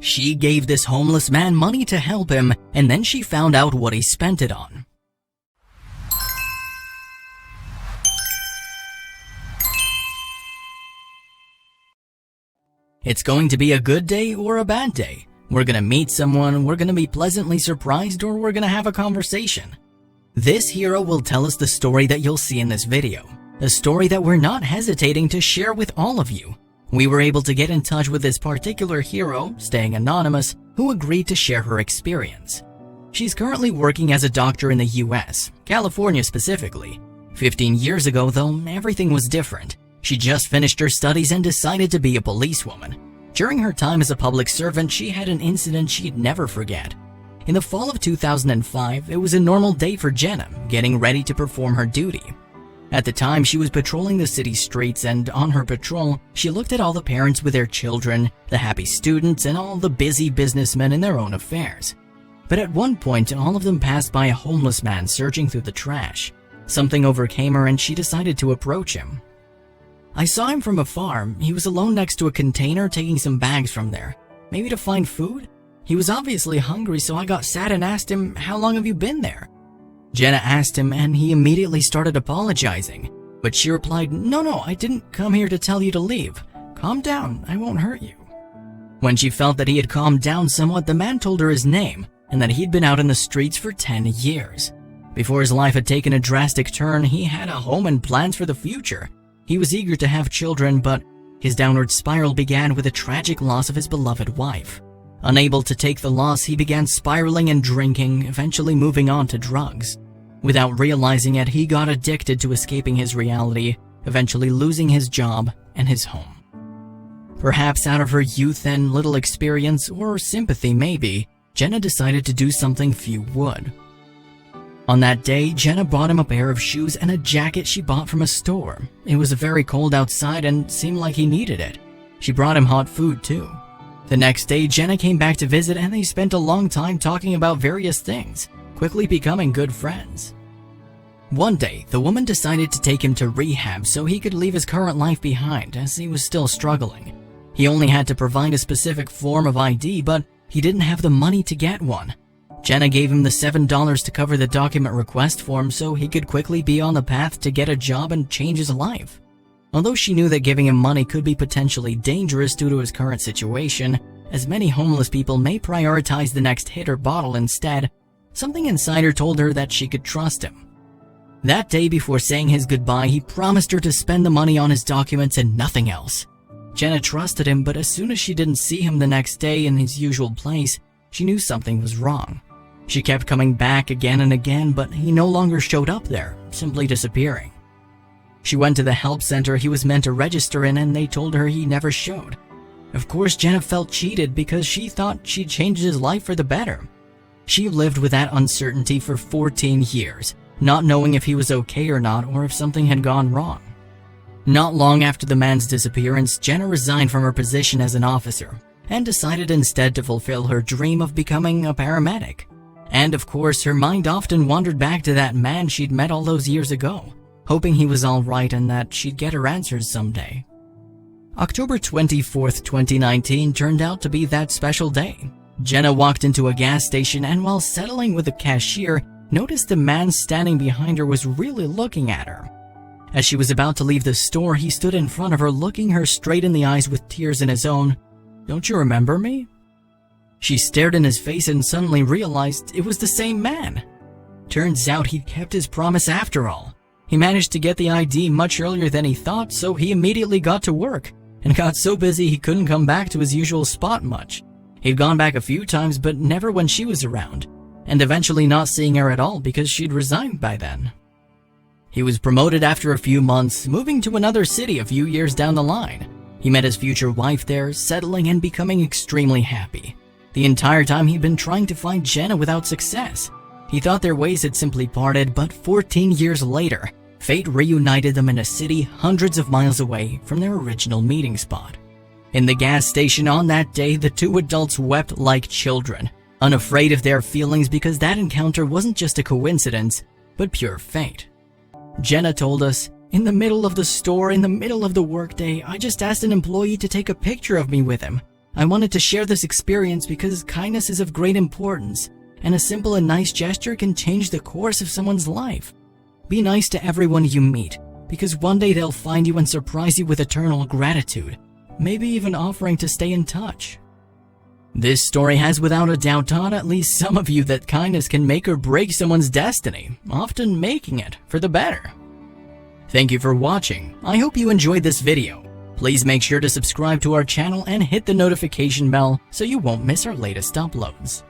She gave this homeless man money to help him, and then she found out what he spent it on. It's going to be a good day or a bad day. We're gonna meet someone, we're gonna be pleasantly surprised, or we're gonna have a conversation. This hero will tell us the story that you'll see in this video. A story that we're not hesitating to share with all of you. We were able to get in touch with this particular hero, staying anonymous, who agreed to share her experience. She's currently working as a doctor in the US, California specifically. 15 years ago though, everything was different. She just finished her studies and decided to be a policewoman. During her time as a public servant, she had an incident she'd never forget. In the fall of 2005, it was a normal day for Jenna, getting ready to perform her duty. At the time, she was patrolling the city streets, and on her patrol, she looked at all the parents with their children, the happy students, and all the busy businessmen in their own affairs. But at one point, all of them passed by a homeless man searching through the trash. Something overcame her and she decided to approach him. I saw him from afar. He was alone next to a container taking some bags from there. Maybe to find food? He was obviously hungry, so I got sad and asked him, "How long have you been there?" Jenna asked him and he immediately started apologizing. But she replied, No, I didn't come here to tell you to leave. Calm down, I won't hurt you." When she felt that he had calmed down somewhat, the man told her his name and that he'd been out in the streets for 10 years. Before his life had taken a drastic turn, he had a home and plans for the future. He was eager to have children, but his downward spiral began with a tragic loss of his beloved wife. Unable to take the loss, he began spiraling and drinking, eventually moving on to drugs. Without realizing it, he got addicted to escaping his reality, eventually losing his job and his home. Perhaps out of her youth and little experience, or sympathy maybe, Jenna decided to do something few would. On that day, Jenna bought him a pair of shoes and a jacket she bought from a store. It was very cold outside and seemed like he needed it. She brought him hot food too. The next day, Jenna came back to visit and they spent a long time talking about various things, quickly becoming good friends. One day, the woman decided to take him to rehab so he could leave his current life behind as he was still struggling. He only had to provide a specific form of ID, but he didn't have the money to get one. Jenna gave him the $7 to cover the document request form so he could quickly be on the path to get a job and change his life. Although she knew that giving him money could be potentially dangerous due to his current situation, as many homeless people may prioritize the next hit or bottle instead, something inside her told her that she could trust him. That day before saying his goodbye, he promised her to spend the money on his documents and nothing else. Jenna trusted him, but as soon as she didn't see him the next day in his usual place, she knew something was wrong. She kept coming back again and again, but he no longer showed up there, simply disappearing. She went to the help center he was meant to register in and they told her he never showed. Of course, Jenna felt cheated because she thought she'd changed his life for the better. She lived with that uncertainty for 14 years, not knowing if he was okay or not or if something had gone wrong. Not long after the man's disappearance, Jenna resigned from her position as an officer and decided instead to fulfill her dream of becoming a paramedic. And of course, her mind often wandered back to that man she'd met all those years ago, hoping he was all right and that she'd get her answers someday. October 24th, 2019 turned out to be that special day. Jenna walked into a gas station and while settling with the cashier, noticed the man standing behind her was really looking at her. As she was about to leave the store, he stood in front of her, looking her straight in the eyes with tears in his own. "Don't you remember me?" She stared in his face and suddenly realized it was the same man. Turns out he'd kept his promise after all. He managed to get the ID much earlier than he thought, so he immediately got to work and got so busy he couldn't come back to his usual spot much. He'd gone back a few times, but never when she was around, and eventually not seeing her at all because she'd resigned by then. He was promoted after a few months, moving to another city a few years down the line. He met his future wife there, settling and becoming extremely happy. The entire time he'd been trying to find Jenna without success. He thought their ways had simply parted, but 14 years later, fate reunited them in a city hundreds of miles away from their original meeting spot. In the gas station on that day, the two adults wept like children, unafraid of their feelings because that encounter wasn't just a coincidence, but pure fate. Jenna told us, "In the middle of the store, in the middle of the workday, I just asked an employee to take a picture of me with him. I wanted to share this experience because kindness is of great importance, and a simple and nice gesture can change the course of someone's life. Be nice to everyone you meet, because one day they'll find you and surprise you with eternal gratitude, maybe even offering to stay in touch. This story has without a doubt taught at least some of you that kindness can make or break someone's destiny, often making it for the better. Thank you for watching. I hope you enjoyed this video. Please make sure to subscribe to our channel and hit the notification bell so you won't miss our latest uploads.